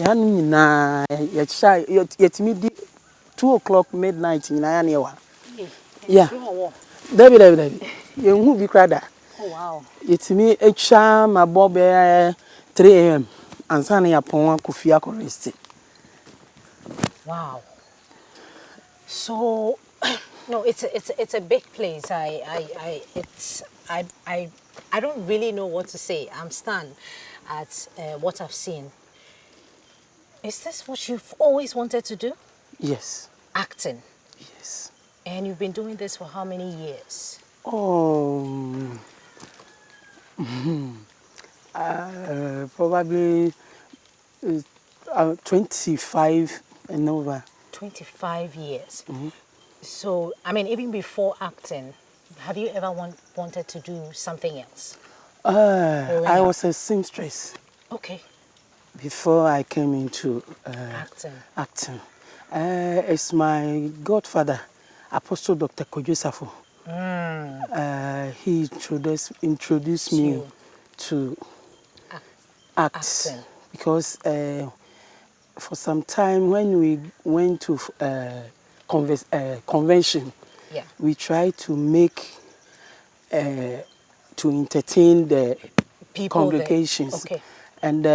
Yani na yet me 2 o'clock midnight in Ayanewa. Yeah. David. You who be crada. Oh wow. It's me a charm my bob 3 a.m. and Sunny upon Kufia Coresti. Wow. So no, it's a big place. I don't really know what to say. I'm stunned at what I've seen. Is this what you've always wanted to do? Yes. Acting. Yes. And you've been doing this for how many years? Oh, probably 25 and over. 25 years. So, I mean, even before acting, have you ever wanted to do something else? I was a seamstress. Okay. Before I came into acting. It's my godfather, Apostle Dr. Kojusafo. He introduced me to act. Because for some time when we went to convention, we tried to make to entertain the people congregations. Okay. And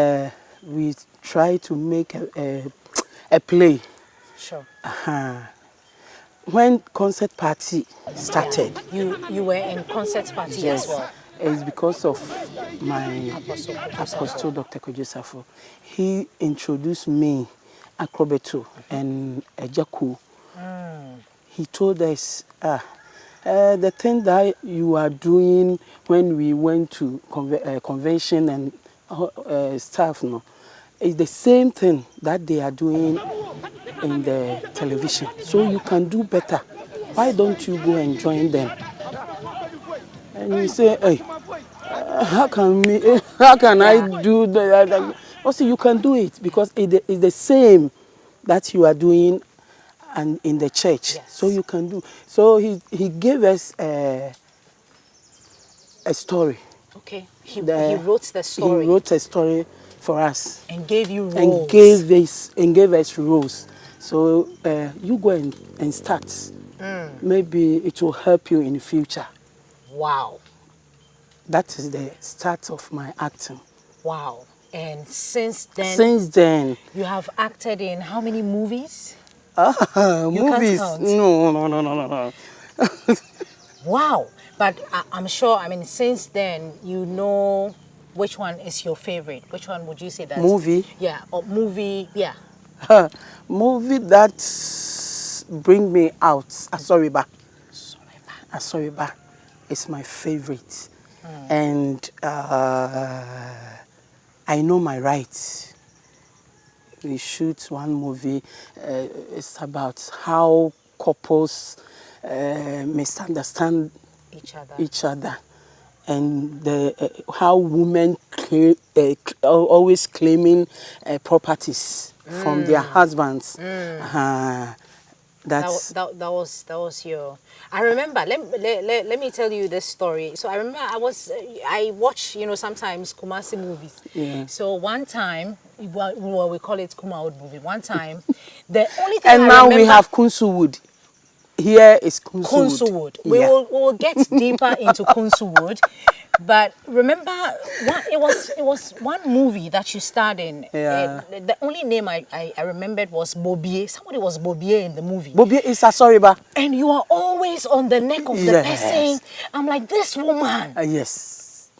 we tried to make a play. Sure. When concert party started, you were in concert party as well. It's because of my Apostle Dr. Kojusafo. He introduced me Akrobeto and Ejaku. He told us, the thing that you are doing when we went to convention and stuff, no, is the same thing that they are doing in the television. So you can do better. Why don't you go and join them? And you say, hey, how can I do that? Also, you can do it because it's the same that you are doing and in the church. Yes. So you can do. So he gave us a story. Okay. He wrote the story. He wrote a story for us. And gave you roles. And gave us roles. So you go and start. Maybe it will help you in the future. Wow. That is the start of my acting. Wow. And since then? Since then. You have acted in how many movies? Movies? No. Wow. But I'm sure, I mean, since then, you know which one is your favorite. Which one would you say that? Movie? Yeah, or movie, yeah. Movie that bring me out. Asoriba is my favorite. And I know my rights. We shoot one movie. It's about how couples misunderstand each other. And how women always claiming properties from their husbands. That was your. I remember. Let me tell you this story. So I remember I watch sometimes Kumasi movies. Yeah. So one time, well, we call it Kumawood movie. One time, the only thing and I now remember, we have Kunsuwood. Here is Kunsuwood. Yeah. We will get deeper into Kunsuwood. But remember, it was one movie that you starred in. Yeah. The only name I remembered was Bobier. Somebody was Bobier in the movie. Bobier is Asoriba. And you are always on the neck of the person. I'm like, this woman. Yes.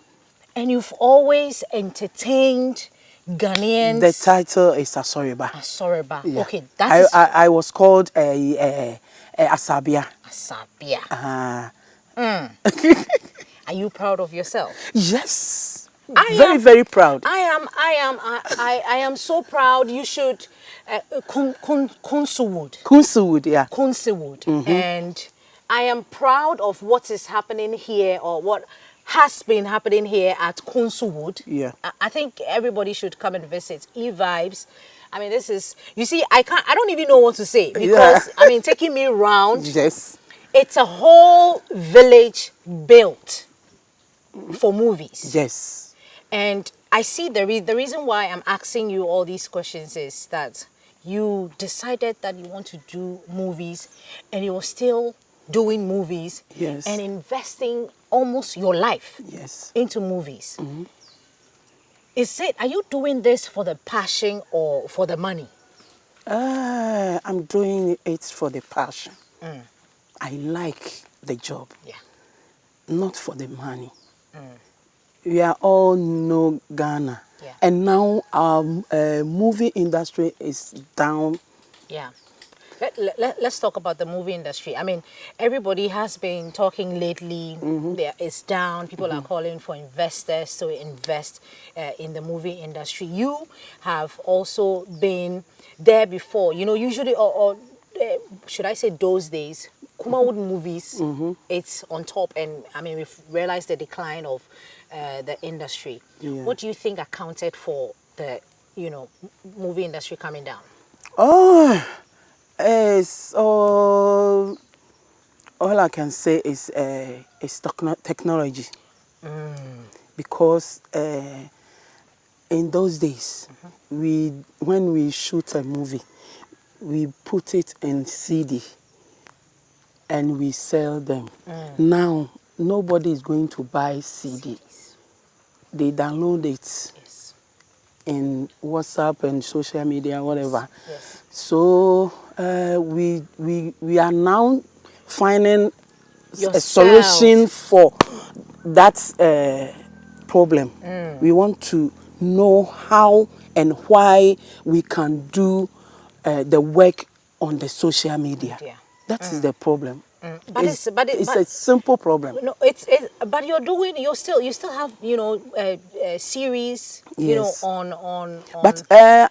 And you've always entertained Ghanaians. The title is Asoriba. Asoriba. Yeah. Okay, that I was called Asabia. Asabia. Are you proud of yourself? Yes. Very proud. I am so proud. You should Kunsuwood. Kunsuwood, yeah. Kunsuwood. And I am proud of what is happening here, or what has been happening here at Kunsuwood. Yeah. I think everybody should come and visit. E-Vibes. I mean, this is, you see, I don't even know what to say, because I mean, taking me around. Yes. It's a whole village built for movies. Yes. And I see the reason why I'm asking you all these questions is that you decided that you want to do movies, and you're still doing movies, Yes. and investing almost your life Yes. into movies. Are you doing this for the passion or for the money? I'm doing it for the passion. I like the job, Yeah. not for the money. We are all know Ghana. Yeah. And now our movie industry is down. Yeah. Let's talk about the movie industry. I mean, everybody has been talking lately. It's down. People are calling for investors to invest in the movie industry. You have also been there before. You know, usually, should I say those days, Kumawood movies, it's on top. And I mean, we've realized the decline of the industry. Yeah. What do you think accounted for the, movie industry coming down? Oh, it's all I can say is technology. Because in those days, when we shoot a movie, we put it in CD and we sell them. Now, nobody is going to buy CD. They download it Yes. in WhatsApp and social media, whatever. Yes. So we are now finding a Yourself. solution for that problem. We want to know how and why we can do the work on the social media. Media. That is the problem. But It's a simple problem. no, but you still have series Yes. on But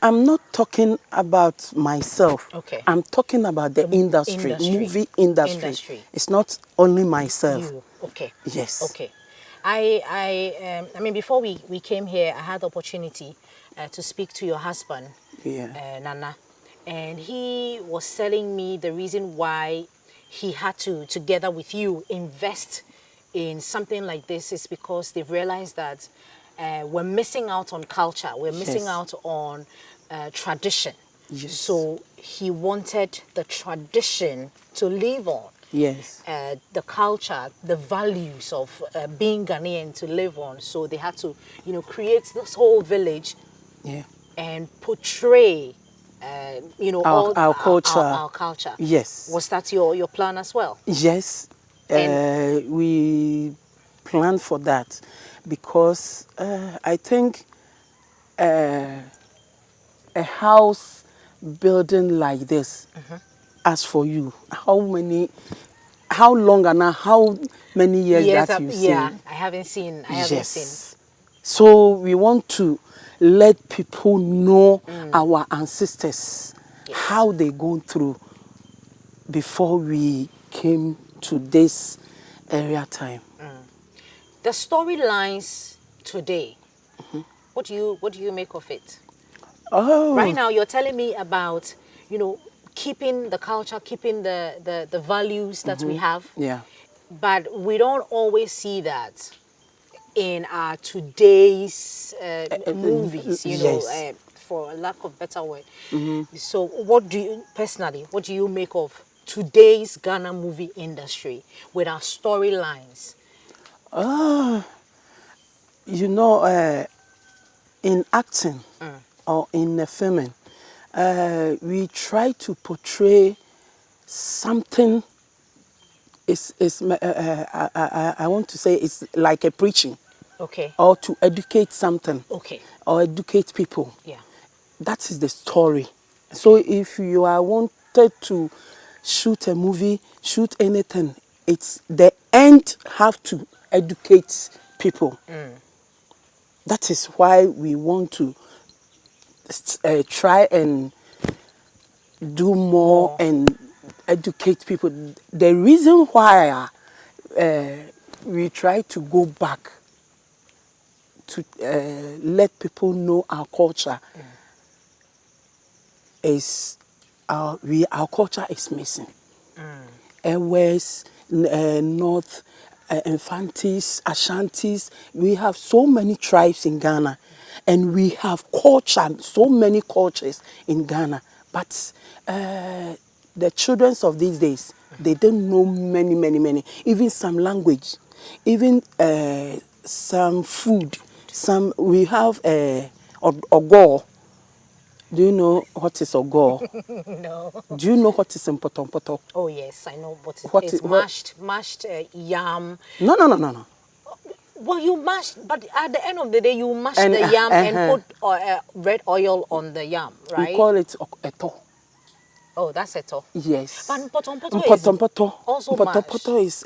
I'm not talking about myself. Okay. I'm talking about the industry, movie industry. It's not only myself. you. Okay. Yes. Okay. I mean, before we came here, I had the opportunity to speak to your husband, Yeah. Nana, and he was telling me the reason why he had to, together with you, invest in something like this is because they've realized that we're missing out on culture, we're missing Yes. out on tradition. Yes. So he wanted the tradition to live on. Yes. The culture, the values of being Ghanaian to live on. So they had to, create this whole village Yeah. and portray, Our culture. Our culture. Yes. Was that your plan as well? Yes. We plan for that because I think a house building like this, as for you, how long and how many years Yes, that you've yeah. seen? I haven't seen. Seen. So we want to let people know our ancestors, how they gone through before we came to this area time. The storylines today. What do you make of it? Oh, Right now, you're telling me about, keeping the culture, keeping the values that we have. yeah. But we don't always see that in our today's movies, yes. for a lack of better word. So what do you make of today's Ghana movie industry with our storylines? In acting or in the filming, we try to portray something. I want to say it's like a preaching, Okay. or to educate something, Okay. or educate people. Yeah. That is the story. So if you are wanted to shoot a movie, shoot anything, it's the end have to educate people. That is why we want to try and do more and educate people. The reason why we try to go back to let people know our culture is our culture is missing. West, North, Infantis, Ashantis. We have so many tribes in Ghana, and we have culture, so many cultures in Ghana. But the children of these days, they don't know many, even some language, even some food. Some we have ogo. Do you know what is ogo? No. Do you know what is impoto? Oh yes, I know what it What is. is what? Mashed yam. No. Well, you mash, but at the end of the day, you mash And, the yam and uh-huh. put red oil on the yam, right? We call it eto. Oh, that's it all. Yes. But mpotompoto is also mashed. Mpotompoto is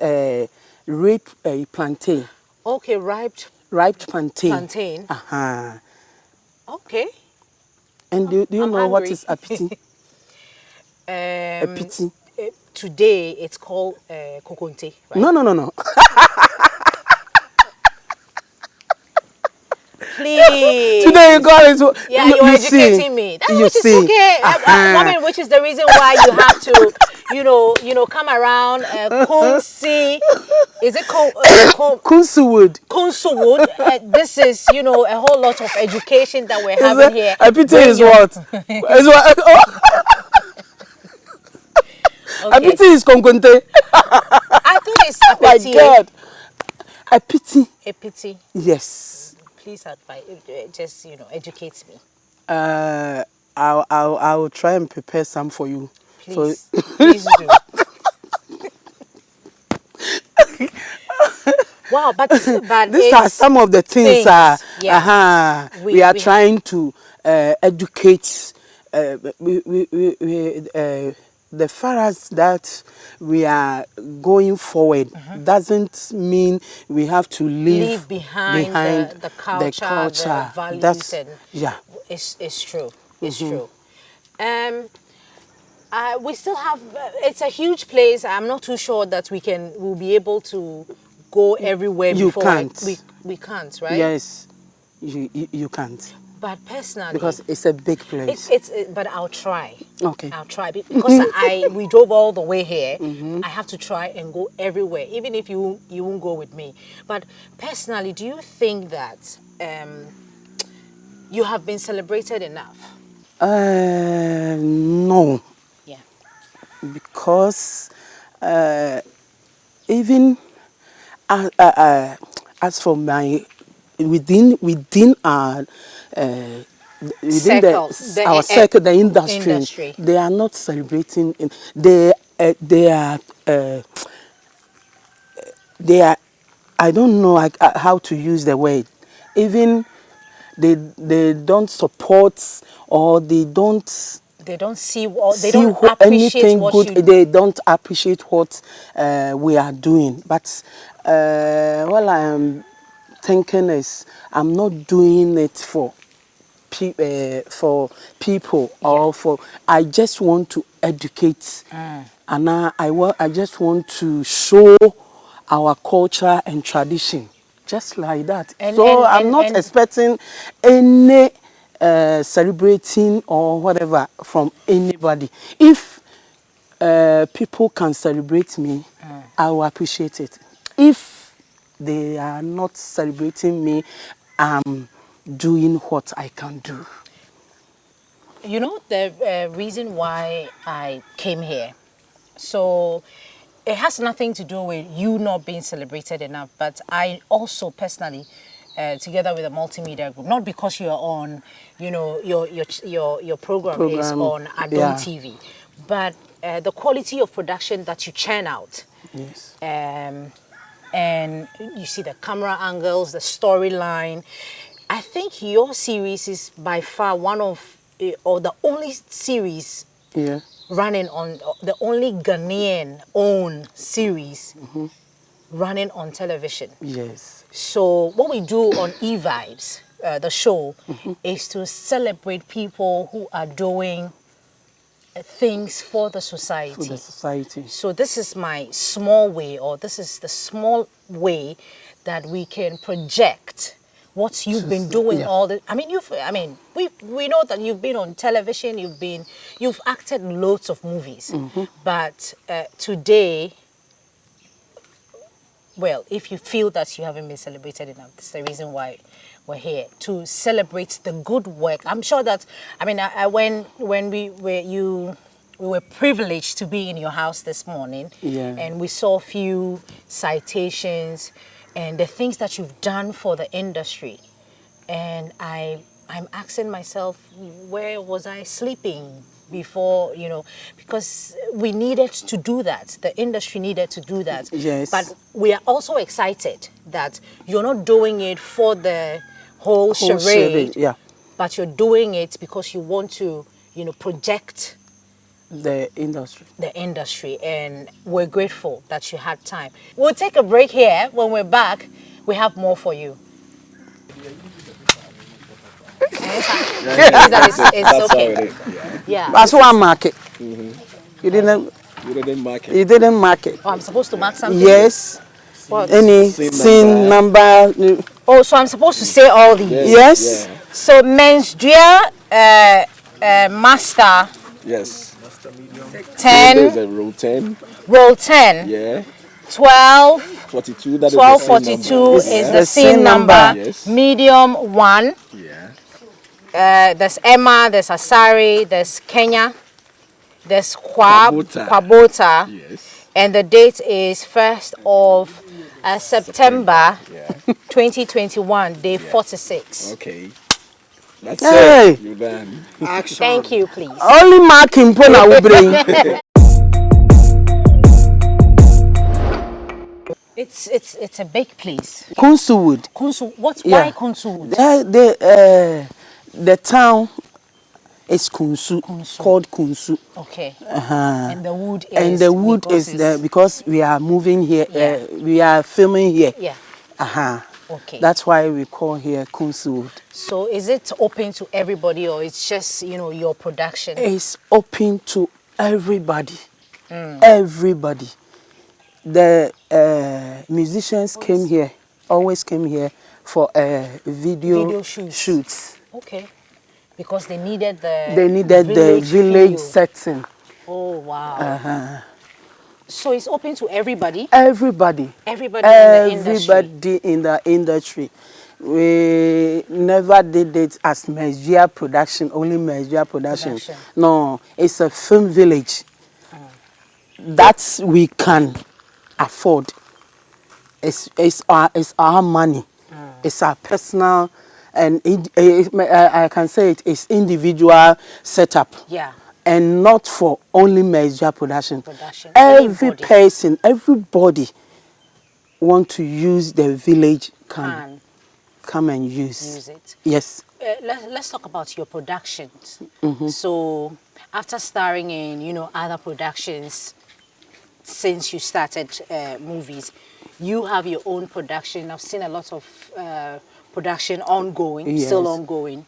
ripe plantain. Okay, ripe Plantain. plantain. Uh-huh. Okay. And do you I'm know what hungry. is apiti? Apiti. Today it's called kokonte, right? No. Please. Today you got it. Yeah, you you're see. educating me. That, You which is see. okay. I mean, which is the reason why you have to, come around. Kunsi, is it Kunsu wood. Kunsu wood? This is, a whole lot of education that we're having here. Apiti is what? Is what? Okay. Apiti is konkonte. I thought it's My apeti. God. Apiti. Apeti. Yes. Please advise, just, educate me. I will try and prepare some for you. Please, please do. Wow, but these are some of the things. yeah. We are trying to educate. The far as that we are going forward doesn't mean we have to leave behind the culture, the values. That's, and yeah. It's true. It's true. We still have. It's a huge place. I'm not too sure that we'll be able to go everywhere. You before can't. We can't, right? Yes, you can't. But personally, because it's a big place. But I'll try. Okay. I'll try because we drove all the way here. I have to try and go everywhere, even if you won't go with me. But personally, do you think that you have been celebrated enough? No. Yeah. Because even as for my within our our circle, the industry, they are not celebrating. They are I don't know how to use the word. Even they don't support, or they don't see, or they don't appreciate anything what good. They don't appreciate what we are doing. But what I am thinking is, I'm not doing it for people, or for. I just want to educate, and I just want to show our culture and tradition, just like that. I'm not expecting any celebrating or whatever from anybody. If people can celebrate me, I will appreciate it. If they are not celebrating me, I'm doing what I can do. You know, the reason why I came here, so it has nothing to do with you not being celebrated enough, but I also personally, together with a multimedia group, not because you're on, your program is on Adon TV, but the quality of production that you churn out. Yes. And you see the camera angles, the storyline. I think your series is by far one of, or the only series running on, the only Ghanaian owned series running on television. Yes. So what we do on E-Vibes, the show, is to celebrate people who are doing things for the society. For the society. So this is my small way, or this is the small way that we can project what you've been doing all the. We know that you've been on television, you've acted loads of movies, but today well, if you feel that you haven't been celebrated enough, that's the reason why we're here, to celebrate the good work. I'm sure that, I mean, when we were privileged to be in your house this morning, and we saw a few citations and the things that you've done for the industry. And I'm asking myself, where was I sleeping before, because we needed to do that. The industry needed to do that. Yes. But we are also excited that you're not doing it for the whole charade, yeah, but you're doing it because you want to, project the industry. And we're grateful that you had time. We'll take a break here. When we're back, we have more for you. It's okay. Yeah. That's why I mark it. Mm-hmm. You didn't mark it. You didn't mark it. Oh, I'm supposed to mark something? Yes. What? Any scene number. Oh, so I'm supposed to say all these? Yes. Yeah. So men's gear, master. Yes. 10. There's a roll 10. Roll 10. Yeah. 12. 42. That 12, is 42 is the the scene number. Yes. Medium 1. Yeah. There's Emma, there's Asari, there's Kenya, there's Kwabota. Yes. And the date is 1st of September 2021, day 46. Okay. That's Hey. it. You're done. Action. Thank you, please. Only marking Pona will bring. It's a bake place. Kunsu wood. Kunsu, why Kunsu wood? The town is Kunsu, called Kunsu. Okay. And the wood is. And the wood is there because we are moving here. We are filming here. Yeah. Okay. That's why we call here Kunsu wood. So is it open to everybody, or it's just your production? It's open to everybody. Everybody. The musicians always came here for video shoots. Okay. Because they needed the village setting. Oh, wow. So it's open to everybody? Everybody in the industry. We never did it as Mejia production, only Mejia production. No, it's a film village. That we can afford. It's our money. It's our personal, and I can say it's individual setup. Yeah. And not for only Mejia production. Every person, everybody want to use the village can come and use it. Yes. Let's talk about your productions. So after starring in other productions, since you started movies, you have your own production. I've seen a lot of production ongoing, still ongoing.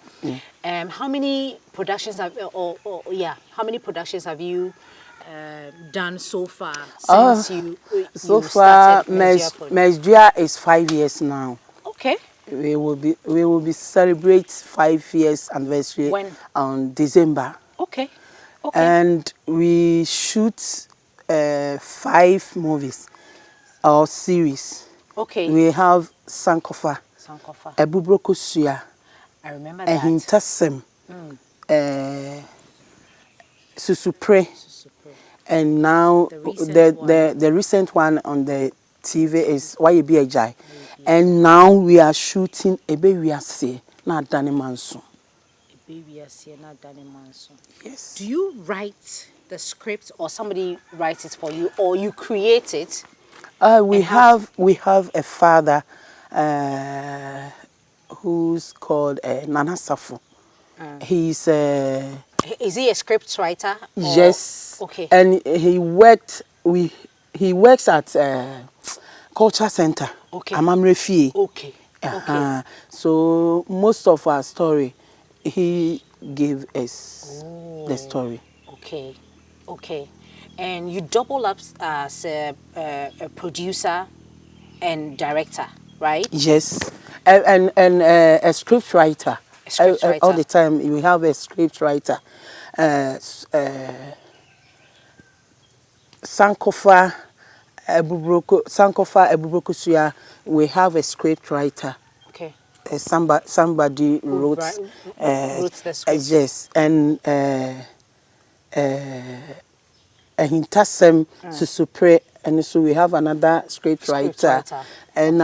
How many productions have how many productions have you done so far since you so far Mejia is 5 years now. Okay. We will be celebrate 5 years anniversary on December. Okay. And we shoot 5 movies or series. Okay. We have Sankofa, Ebubroko Suya, I remember that. Ehintasem, Susupre, and now the recent one on the TV is Wayebi Ejai. And now we are shooting Ebewiase na Dani Manso. Yes. Do you write the script, or somebody writes it for you, or you create it? We have a father who's called Nana Safu. Is he a script writer? Yes. Okay. And he works at Culture Center. Okay. Amamrefi. Okay. So most of our story, he gave us the story. Okay. And you double up as a producer and director, right? Yes. And a script writer. All the time we have a script writer. Sankofa, Sankofa Ebubrokusua, we have a script writer. Okay. Somebody wrote The script. yes, and Hintasem Susupre, and so we have another script writer. And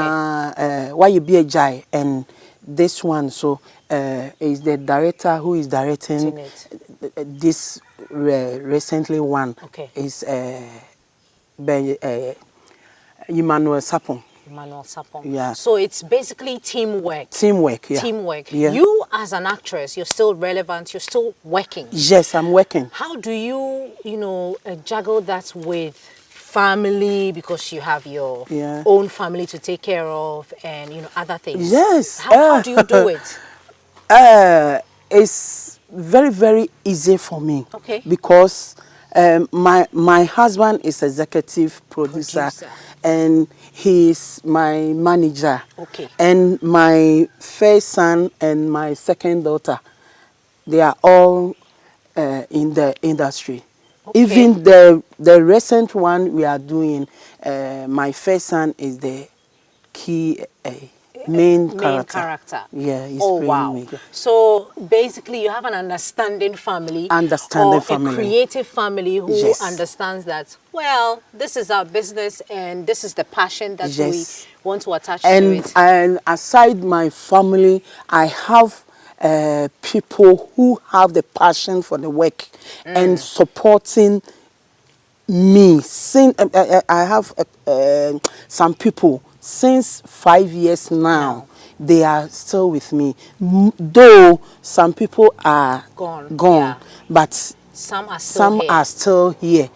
why you be a jai, and this one so is the director who is directing this recently one. Okay. Is Emmanuel Sapon. Yeah. So it's basically teamwork. Teamwork, yeah. Teamwork. Yeah. You as an actress, you're still relevant, you're still working. Yes, I'm working. How do you, juggle that with family, because you have your own family to take care of and, other things? Yes. How do you do it? It's very, very easy for me. Okay. Because my husband is executive producer. And he is my manager. Okay. And my first son and my second daughter, they are all in the industry. Okay. Even the recent one we are doing, my first son is the key main character. Yeah, he's wow. me. So basically you have an understanding family. A creative family who understands that, well, this is our business and this is the passion that we want to attach to it. And aside my family, I have people who have the passion for the work and supporting me. Since I have some people since 5 years now, they are still with me. Though some people are gone, but some are still here.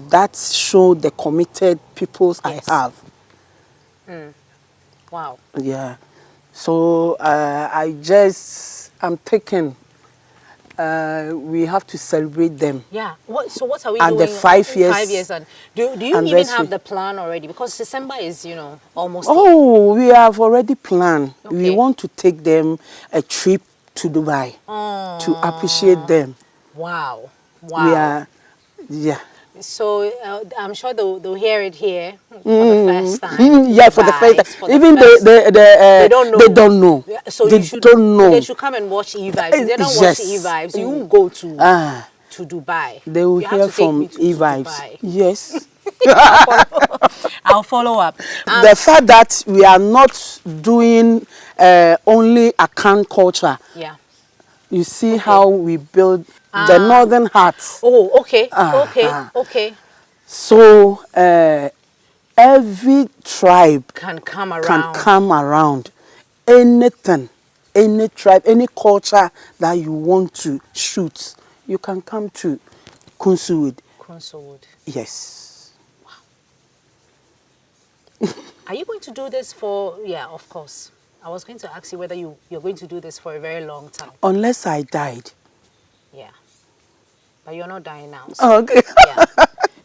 That shows the committed people I have. Wow. Yeah. So I'm thinking we have to celebrate them. Yeah. So what are we doing? And the 5 years. 5 years. And do you even have the plan already? Because December is, almost. Oh, we have already planned. Okay. We want to take them a trip to Dubai to appreciate them. Wow. We are, yeah. So I'm sure they'll hear it here for the first time. Yeah, for the first time. Even they don't know. They don't know. So they don't know. They should come and watch E-Vibes. If they don't watch E-Vibes, you won't go to Dubai. They will hear from E-Vibes. Yes. I'll follow up. The fact that we are not doing only Akan culture. Yeah. You see how we build the northern hearts. Oh, okay. Okay. So every tribe can come around. Anything, any tribe, any culture that you want to shoot, you can come to Kunsuwood. Yes. Wow. Are you going to do this for? Yeah, of course. I was going to ask you whether you're going to do this for a very long time. Unless I died. Yeah. But you're not dying now. So, okay. Yeah.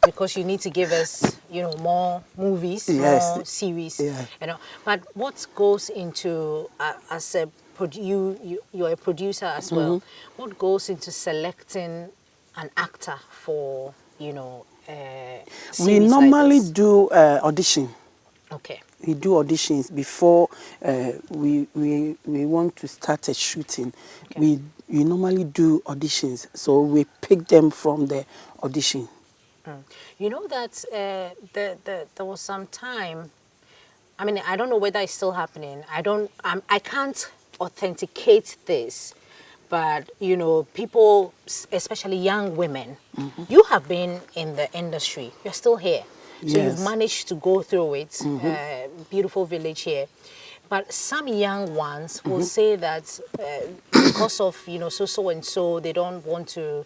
Because you need to give us, more movies, more series. Yeah. But what goes into, as a you're a producer as well, what goes into selecting an actor for, we normally do audition. Okay. We do auditions before we want to start a shooting. Okay. We normally do auditions, so we pick them from the audition. You know that there was some time. I mean, I don't know whether it's still happening. I can't authenticate this, but people, especially young women, you have been in the industry. You're still here. So you've managed to go through it, beautiful village here. But some young ones will say that because of, so and so, they don't want to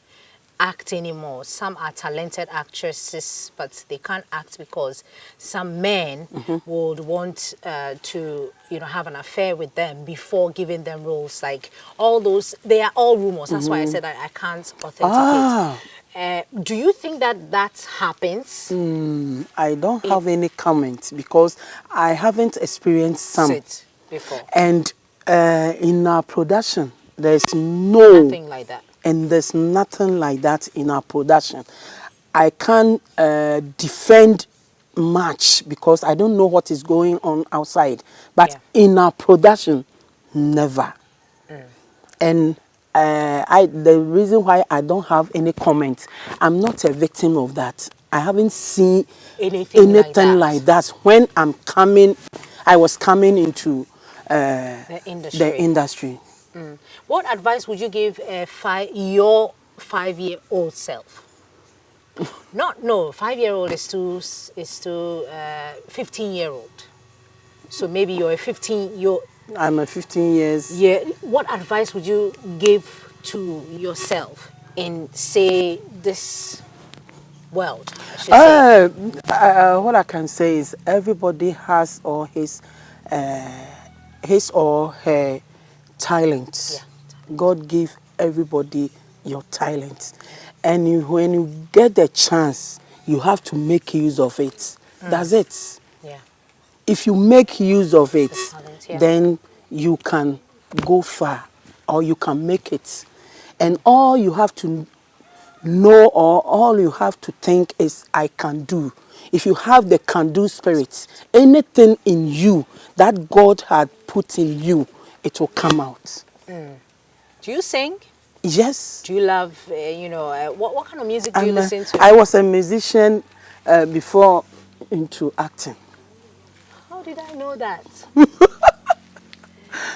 act anymore. Some are talented actresses, but they can't act because some men would want to, have an affair with them before giving them roles. Like all those, they are all rumors. That's why I said I can't authenticate. Do you think that happens? I don't have any comments because I haven't experienced some. Before. And in our production, there's nothing like that. And there's nothing like that in our production. I can't defend much because I don't know what is going on outside. But Yeah. in our production, never. And the reason why I don't have any comments, I'm not a victim of that. I haven't seen Anything like that. like that. When I was coming into The industry. the industry. What advice would you give your 5-year-old self? No, 5-year-old is too 15-year-old. So maybe you're a 15-year. I'm a 15 years. Yeah. What advice would you give to yourself in, say, this world? I should say. What I can say is everybody has or his or her talent. Yeah. God give everybody your talent, and when you get the chance, you have to make use of it. That's it. Yeah. If you make use of it, talent, yeah. then you can go far or you can make it. And all you have to know or all you have to think is, I can do. If you have the can-do spirit, anything in you that God had put in you, it will come out. Do you sing? Yes. Do you love, what kind of music do you listen to? I was a musician before into acting. How did I know that?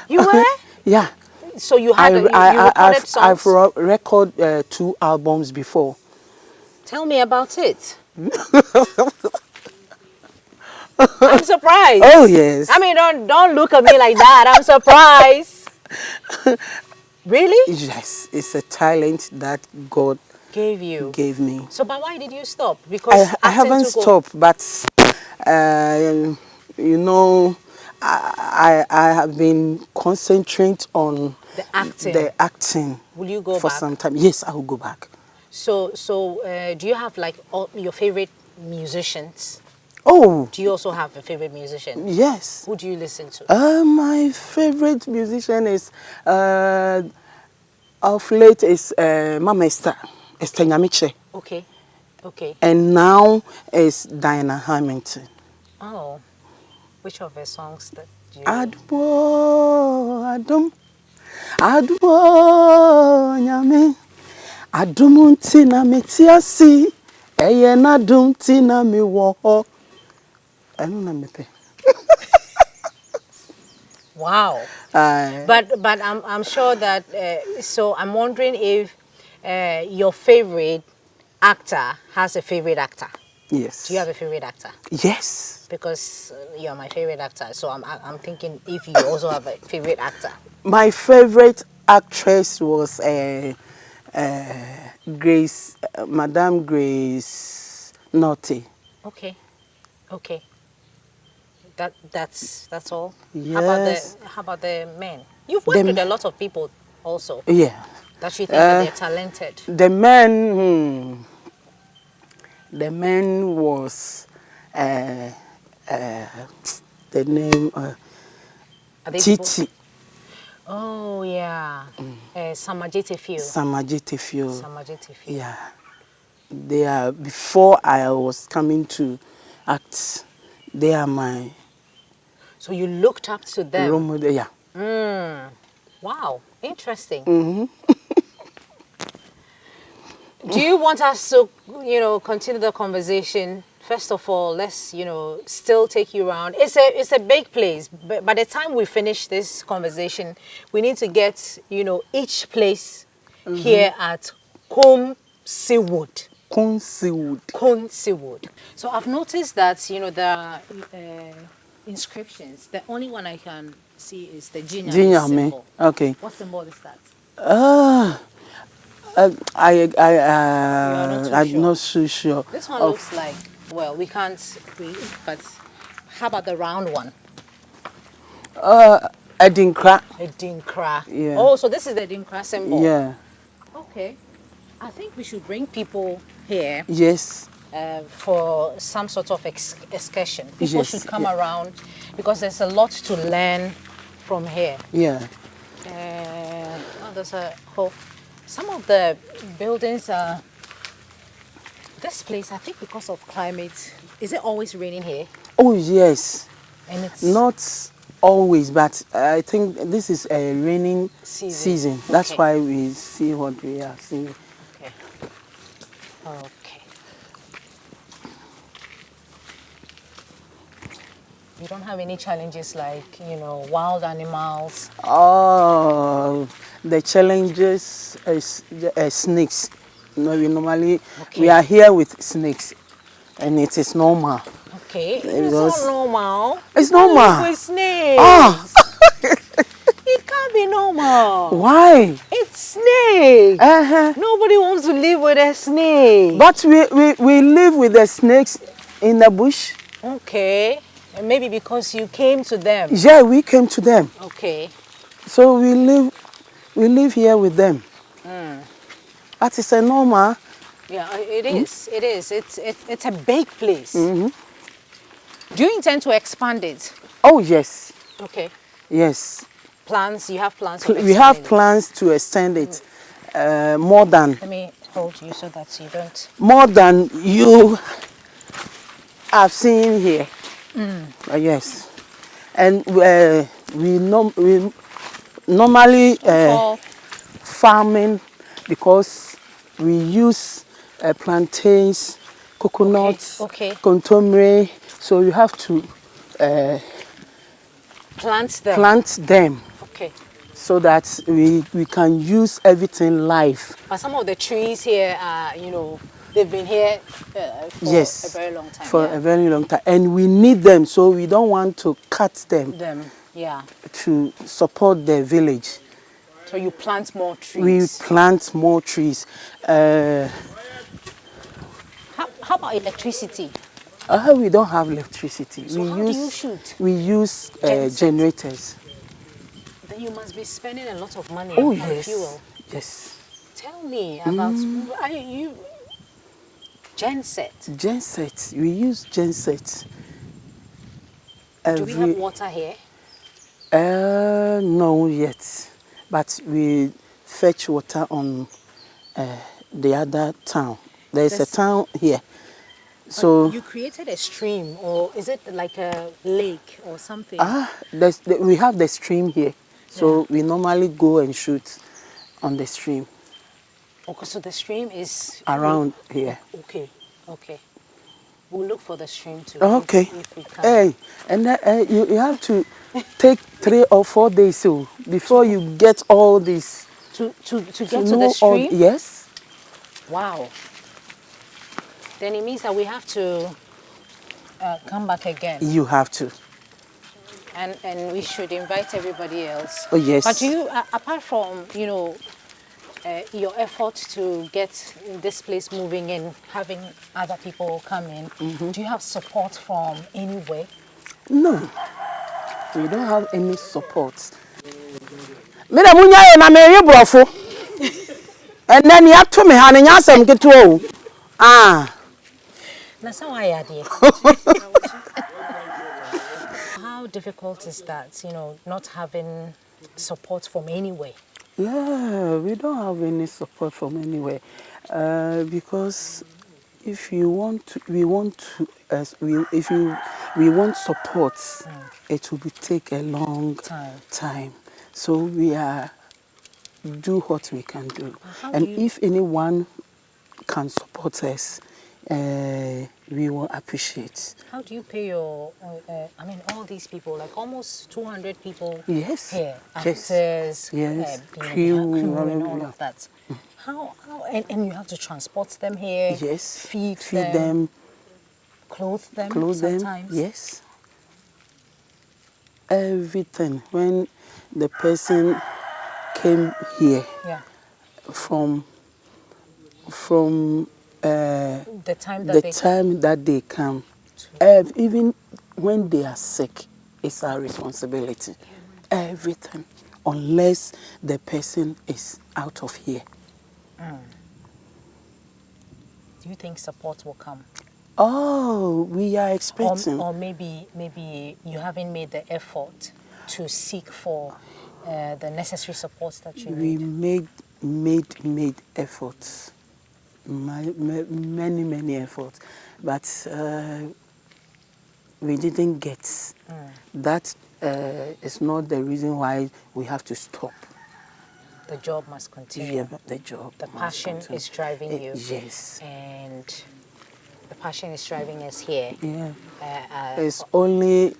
You were? Yeah. So you had you recorded songs? I've recorded 2 albums before. Tell me about it. I'm surprised. Oh yes. I mean, don't look at me like that. I'm surprised. Really? Yes, it's a talent that God Gave me. So, but why did you stop? Because I haven't stopped, but you know, I have been concentrating on the acting. Will you go for back? some time? Yes, I will go back. So do you have like all your favorite musicians? Oh. Do you also have a favorite musician? Yes. Who do you listen to? My favorite musician is of late is Mama Esther Nyamiche. Okay. Okay. And now is Diana Hamilton. Oh. Which of her songs that you... Adum nyame adum ntina metiasi eye na adum ntina mi wo ho enu na mepe. Wow. But I'm sure that so I'm wondering if your favorite actor has a favorite actor. Yes. Do you have a favorite actor? Yes. Because you're my favorite actor, so I'm thinking if you also have a favorite actor. My favorite actress was Grace, Madame Grace Naughty. Okay. Okay. That's all. Yes. How about the men? You've worked with a lot of people also. Yeah. That you think that they're talented. The man was the name Titi. Oh yeah. Samajete Fio. Samajete Fio. Samajete Fio. Yeah. They are, before I was coming to act, they are my... So you looked up to them? Role model, yeah. Wow, interesting. Do you want us to, continue the conversation? First of all, let's, still take you around. It's a big place. But by the time we finish this conversation, we need to get, each place here at Combe Seawood. Combe Seawood. Combe Seawood. So I've noticed that, the inscriptions, the only one I can see is the Jinya symbol. Okay. What symbol is that? I'm sure. not so sure. This one looks like, well, we can't read, but how about the round one? Edinkra. Edinkra. Yeah. Oh, so this is the Edinkra symbol. Yeah. Okay. I think we should bring people here. Yes. For some sort of excursion. People Yes, should come around because there's a lot to learn from here. Yeah. There's a whole... Some of the buildings are... this place, I think because of climate, is it always raining here? Oh, yes. And it's Not always, but I think this is a raining Season. season. That's Okay. why we see what we are seeing. okay. Okay. You don't have any challenges like, wild animals? Oh, the challenges is snakes. We normally we are here with snakes, and it is normal. Okay. It's Because not normal. it's You can't live normal. with snakes. Ah, It can't be normal. why? It's snakes. Uh-huh. Nobody wants to live with a snake. But we live with the snakes in the bush. Okay. And maybe because you came to them. Yeah, we came to them, Okay. so we live here with them. But it's a normal. Yeah, it is. It is. It's a big place. Do you intend to expand it? Oh yes, Okay. yes. Plans? You have plans? Of We have expanding it? plans to extend it more than Let me hold you so that you don't. you have seen here. Yes, and we normally Oh, farming because we use plantains, coconuts, Okay. contomere. So you have to plants them. plant them Okay. so that we can use everything live. But some of the trees here are, they've been here for Yes, a very long time. for yeah. a very long time, and we need them, so we don't want to cut them Yeah. to support the village. So you plant more We trees. plant more trees. How about electricity? We don't have electricity. So how do you shoot? We use Genset. generators. Then you must be spending a lot of money Oh on yes, fuel. yes. Tell me about you genset. Genset. We use genset. Do we have water here? No yet, but we fetch water on the other town. There's a This- town here, so You created a stream, or is it like a lake or something? we have the stream here, so we normally go and shoot on the stream Okay, so the stream is around here. Okay, okay. We'll look for the stream too. Okay. If we can. Hey, and you have to take 3 or 4 days so before you get all this. To get to know the all- stream? yes. Wow. Then it means that we have to come back again. You have to. And we should invite everybody else. Oh, yes. But you, apart from, your effort to get this place moving and having other people come in, do you have support from anywhere? No, we don't have any support. Me da munya ye na me ye brofo. And then you have to me han nya asem keto. Na sa why are there? How difficult is that, not having support from anywhere? Yeah, we don't have any support from anywhere because if you want to, we want support, it will take a long time. So we are do what we can do, and if anyone can support us, we will appreciate. How do you pay your, all these people, like almost 200 people Yes. here, Yes. actors, Yes. crew and all of that. How and you have to transport them here, Yes. feed them, clothe them clothe sometimes. them. Yes. Everything. When the person came here Yeah. from The time that the they time that they come, even when they are sick, it's our responsibility. Everything, unless the person is out of here. Do you think support will come? Oh, we are expecting. Or maybe you haven't made the effort to seek for the necessary supports that you We need. made efforts. many efforts, but we didn't get. That is not the reason why we have to stop. The job must continue. Yeah, the job. The passion is driving you. Yes. And the passion is driving us here. Yeah. It's only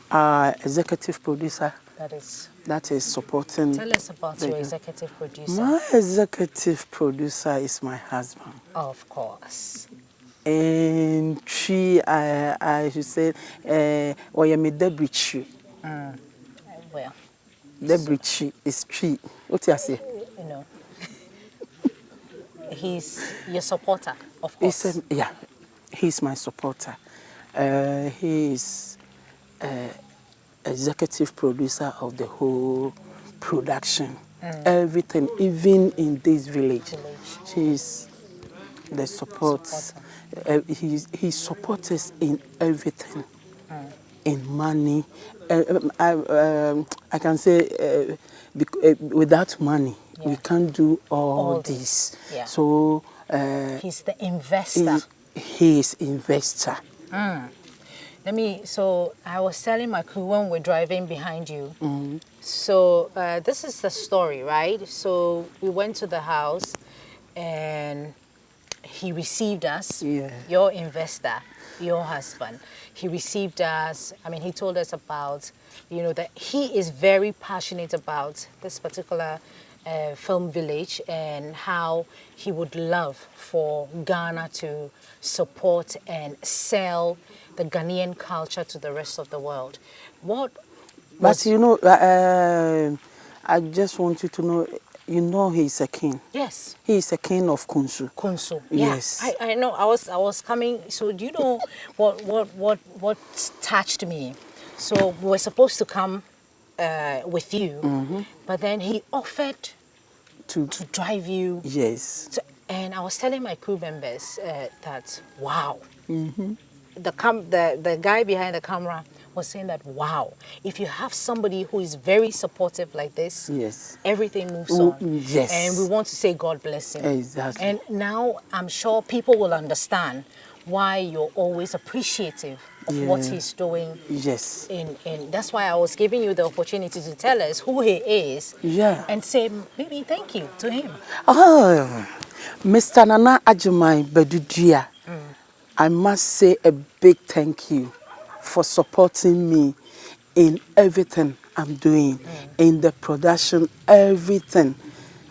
our executive producer that is supporting. Tell us about your executive producer. My executive producer is my husband. Of course. And I should say, or you made Debris tree. Well, Debris tree is tree. What do you say? You know, he's your supporter, of course. Yeah, he's my supporter. He is executive producer of the whole production. Everything, even in this village. He's the support. He supports us in everything, in money. I can say without money, we can't do all this. Yeah. So he's the investor. He is investor. So I was telling my crew when we're driving behind you. So this is the story, right? So we went to the house and he received us, your investor, your husband. He received us. I mean, he told us about, that he is very passionate about this particular film village and how he would love for Ghana to support and sell the Ghanaian culture to the rest of the world. But I just want you to know, he's a king. Yes. He is a king of Kunsu. Kunsu. Yeah. Yes. I know. I was coming. So do you know what touched me? So we were supposed to come with you, but then he offered to drive you. Yes. And I was telling my crew members that wow. The guy behind the camera was saying that wow, if you have somebody who is very supportive like this, yes, everything moves on. Yes. And we want to say God bless him. Exactly. And now I'm sure people will understand why you're always appreciative of what he's doing. Yes. In that's why I was giving you the opportunity to tell us who he is. Yeah. And say maybe thank you to him. Oh, Mr. Nana Ajumai Bedudia, I must say a big thank you for supporting me in everything I'm doing, in the production, everything.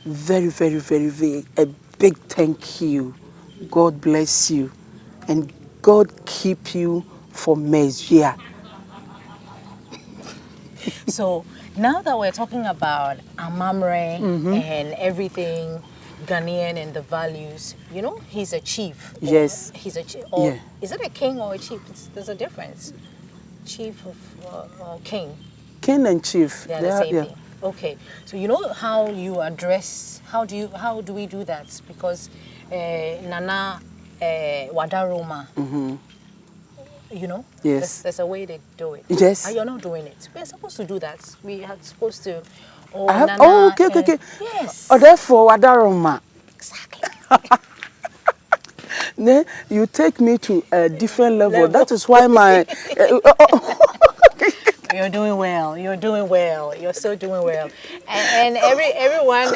Very, very, very, very, a big thank you. God bless you. And God keep you for Messiah. So now that we're talking about Amamre and everything Ghanaian and the values, he's a chief. Yes. He's a chief. Is it a king or a chief? There's a difference. Chief of king. King and chief. They're the same thing. Okay. So you know how you address, how do we do that? Because Nana Wadaroma, Yes. there's a way they do it. Yes. And you're not doing it. We're supposed to do that. We are supposed to. Okay. Yes. Therefore, Wadaroma. Exactly. Then you take me to a different level. That is why my... You're doing well. You're doing well. You're still doing well. And everyone,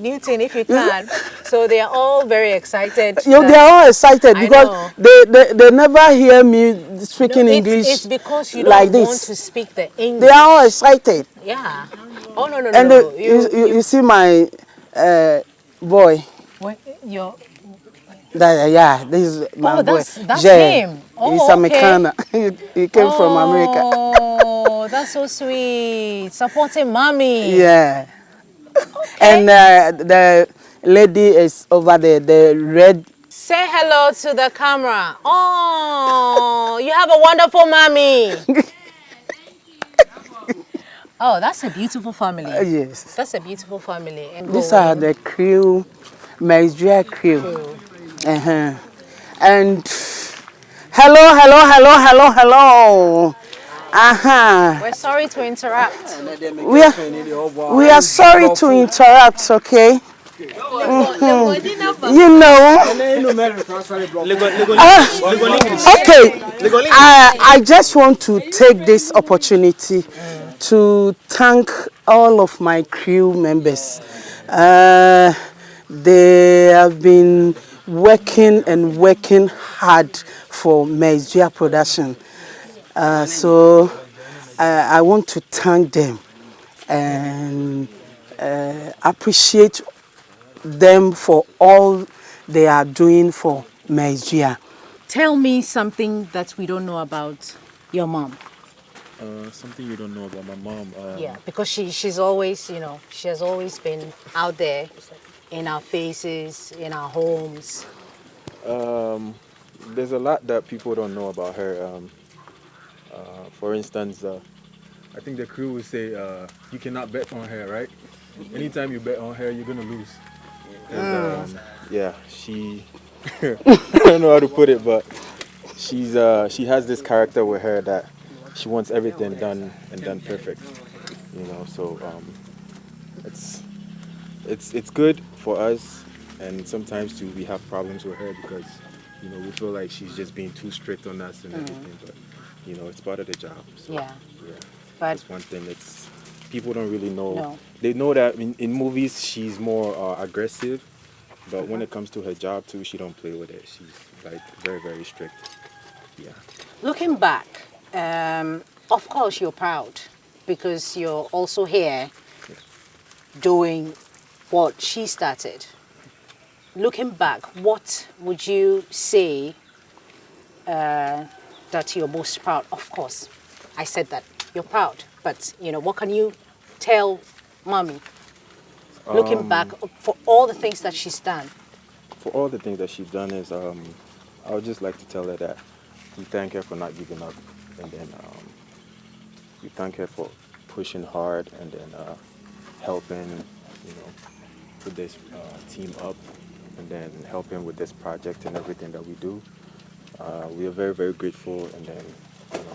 Newton, if you can. So they are all very excited. They are all excited because they never hear me speaking English. It's because you like don't this. want to speak the English. They are all excited. Yeah. Oh, no. And you see my boy. What? This is my boy. That's him. Oh, he's American. He came from America. Oh, that's so sweet. Supporting mommy. Yeah. Okay. And the lady is over there, the red. Say hello to the camera. Oh, you have a wonderful mommy. Oh, that's a beautiful family. Yes. That's a beautiful family. And these are the crew, Messiah crew. And hello. We're sorry to interrupt. We are sorry to interrupt, okay? You know. Okay. I just want to take this opportunity to thank all of my crew members. They have been working and working hard for Mezia production. So I want to thank them and appreciate them for all they are doing for Mezia. Tell me something that we don't know about your mom. Something you don't know about my mom. Yeah, because she's always, she has always been out there in our faces, in our homes. There's a lot that people don't know about her. For instance, I think the crew would say you cannot bet on her, right? Anytime you bet on her, you're gonna lose. Yeah, she. I don't know how to put it, but she has this character with her that she wants everything done and done perfect. So it's good for us, and sometimes too we have problems with her because we feel like she's just being too strict on us and everything. But it's part of the job. So, Yeah. yeah. But That's one thing. It's people don't really know. No. They know that in movies she's more aggressive, but when it comes to her job too, she don't play with it. She's like very, very strict. Yeah. looking back, of course you're proud because you're also here doing what she started. Looking back, what would you say that you're most proud? Of course, I said that you're proud, but what can you tell mommy? Looking back for all the things that she's done. For all the things that she's done is, I would just like to tell her that we thank her for not giving up, and then we thank her for pushing hard and then helping, put this team up, and then helping with this project and everything that we do. We are very, very grateful, and then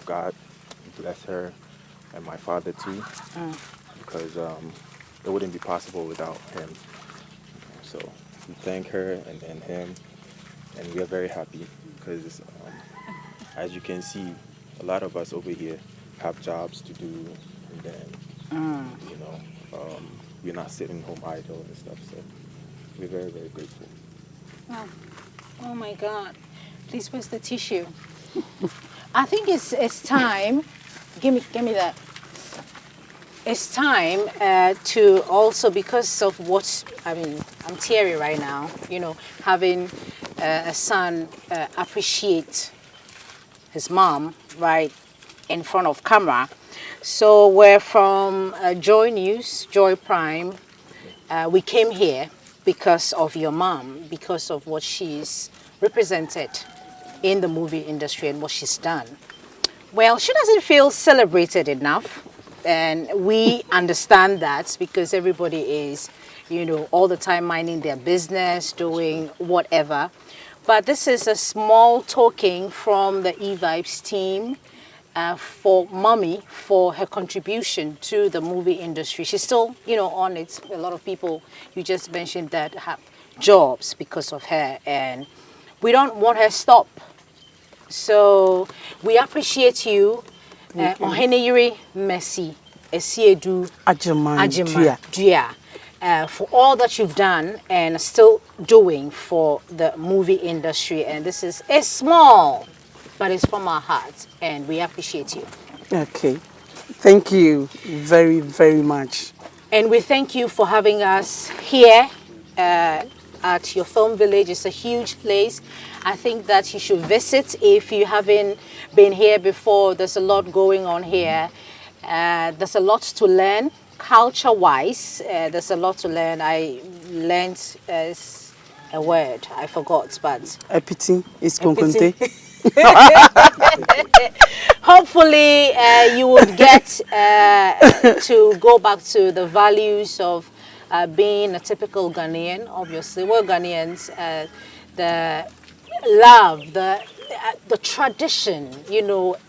God bless her and my father too, because it wouldn't be possible without him. So we thank her and then him, and we are very happy because, as you can see, a lot of us over here have jobs to do, and then we're not sitting home idle and stuff. So we're very, very grateful. Oh my God! Please, where's the tissue? I think it's time. Give me that. It's time to also, because of what I'm teary right now. Having a son appreciate his mom right in front of camera. So we're from JoyNews, Joy Prime. We came here because of your mom, because of what she's represented in the movie industry and what she's done. Well, she doesn't feel celebrated enough, and we understand that because everybody is, all the time minding their business, doing whatever. But this is a small token from the E-Vibes team for mommy, for her contribution to the movie industry. She's still, on it. A lot of people, you just mentioned, that have jobs because of her, and we don't want her to stop. So we appreciate you, Oheneyiri Mercy, Asiedu Ajima, for all that you've done and still doing for the movie industry. And this is small, but it's from our hearts, and we appreciate you. Okay. Thank you very, very much. And we thank you for having us here at your film village. It's a huge place. I think that you should visit if you haven't been here before. There's a lot going on here. There's a lot to learn culture-wise. There's a lot to learn. I learned a word I forgot, but Epity is konkonte. Hopefully you would get to go back to the values of being a typical Ghanaian. Obviously, we're Ghanaians. The love, the tradition,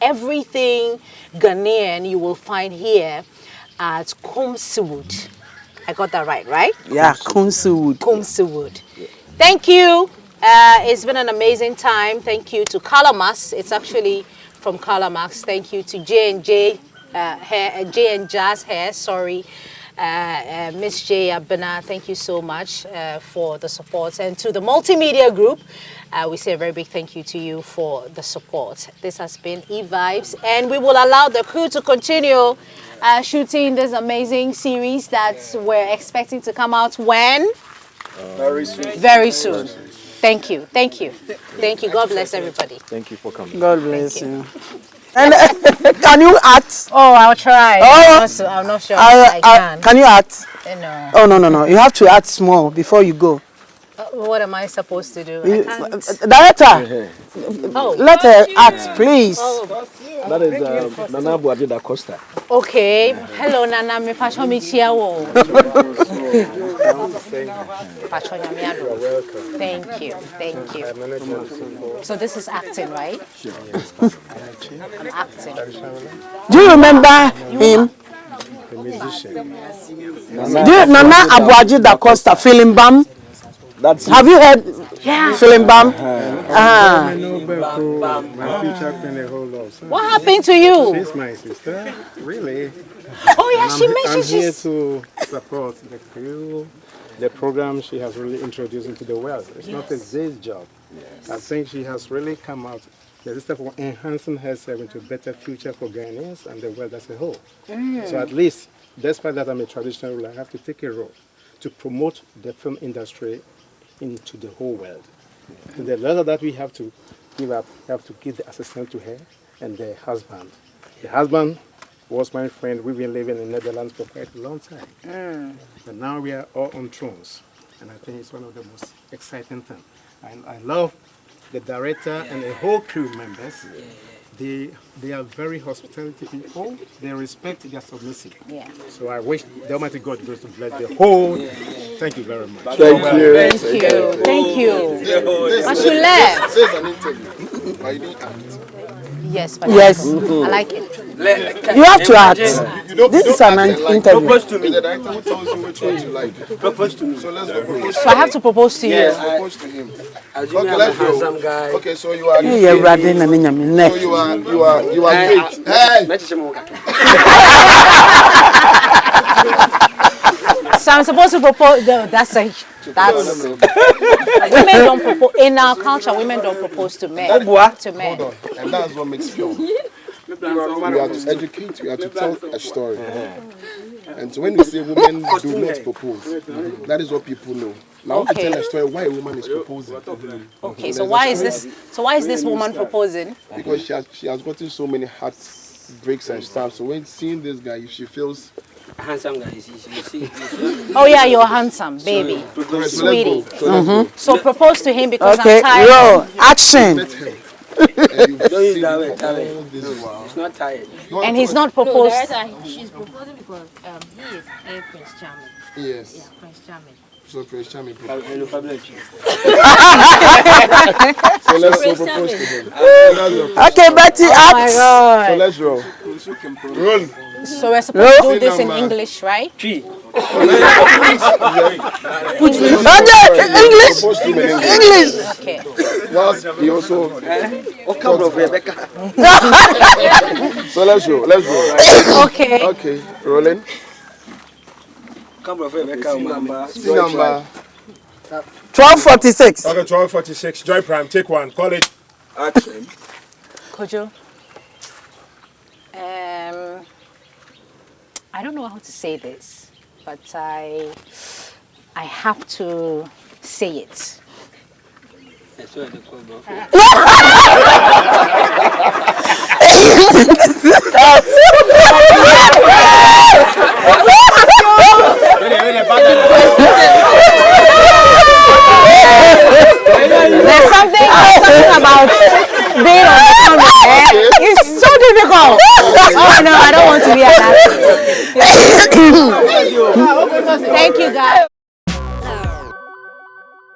everything Ghanaian you will find here at Kumsiwood. I got that right? Yeah, Kunsu. Kumsuwood. Thank you. It's been an amazing time. Thank you to Calamax. It's actually from Calamax. Thank you to J&J hair, J and Jazz Hair. Sorry, Miss J Abena. Thank you so much for the support, and to the multimedia group. We say a very big thank you to you for the support. This has been E-Vibes, and we will allow the crew to continue shooting this amazing series that we're expecting to come out when? Very soon. Very soon. Thank you. Thank you. Thank you. God bless everybody. Thank you for coming. God bless you. And can you act? Oh, I'll try. Oh. I'm not sure I can. Can you act? No. Oh, no. You have to act small before you go. What am I supposed to do? I can't. Director, Oh. let her act, please. That is Nana Boadi da Costa. Okay. Hello, Nana. Me pacho mi chiawo. Pacho nyamiado. Thank you. Thank you. So this is acting, right? I'm acting. Do you remember him? The musician. Nana Abuaji da Costa, Feeling Bam? Have you heard Feeling Bam? I know Becky, my future queen, a whole lot. So What happened to you? she's my sister, really. Oh yeah, she I'm mentioned here she's. to support the crew, the program she has really introduced into the world. It's not a day's job. I think she has really come out. The sister for enhancing herself into a better future for Ghanaians and the world as a whole. So at least, despite that I'm a traditional ruler, I have to take a role to promote the film industry into the whole world. And the letter that we have to give up, we have to give the assistant to her and the husband. The husband was my friend. We've been living in the Netherlands for quite a long time. But now we are all on thrones. And I think it's one of the most exciting things. I love the director and the whole crew members. They are very hospitality people. They respect, they are submissive. Yeah. So I wish the Almighty God goes to bless the whole. Thank you very much. Thank you. Thank you. Thank you. I should laugh. This is an interview. But you didn't act. Yes, but Yes. I like it. You have to act. This is an interview. Propose to me. The director who tells you which one you like. Propose to me. So let's go propose. So I have to propose to you. Yes, propose to him. Okay, let's go. Okay, so you are. Yeah, rather than me So you are great. Hey. So I'm supposed to propose. No, that's women don't propose in our culture. Women don't propose to men. To men. Hold on. And that's what makes film. We have to educate, we have to tell a story. And so when we say women do not propose, that is what people know. Now Okay. we tell a story why a woman is proposing. Okay, so why is this? So why is this woman proposing? Because she has gotten so many heartbreaks and stuff. So when seeing this guy, if she feels handsome guy, you see. Oh yeah, you're handsome, baby, sweetie. So propose to him because Okay, I'm tired. yo, action. met him, and you've Don't use seen that way, for that way. all this while. It's not tired. And he's not No, proposed. she's proposing because he is a Prince Charming. Yes. Yeah, Prince Charming. So Prince Charming I proposed. will probably choose. So let's propose to him. Okay, Betty, Oh my act. So God. let's roll. Roll. So we're supposed to do Say this in number. English, right? Tree. Okay, English. Propose to him in English. English. Okay. Whilst he also. What come of Rebecca? So let's roll. Let's roll. Okay. Okay, rolling. Come of Rebecca. See number. 12:46. Okay, 12:46. Joy Prime, take one. Call it. Action. Kojo. I don't know how to say this, but I have to say it. That's why they call bro. There's something about being on the camera. It's so difficult. Oh no, I don't want to be an actor. Thank you guys.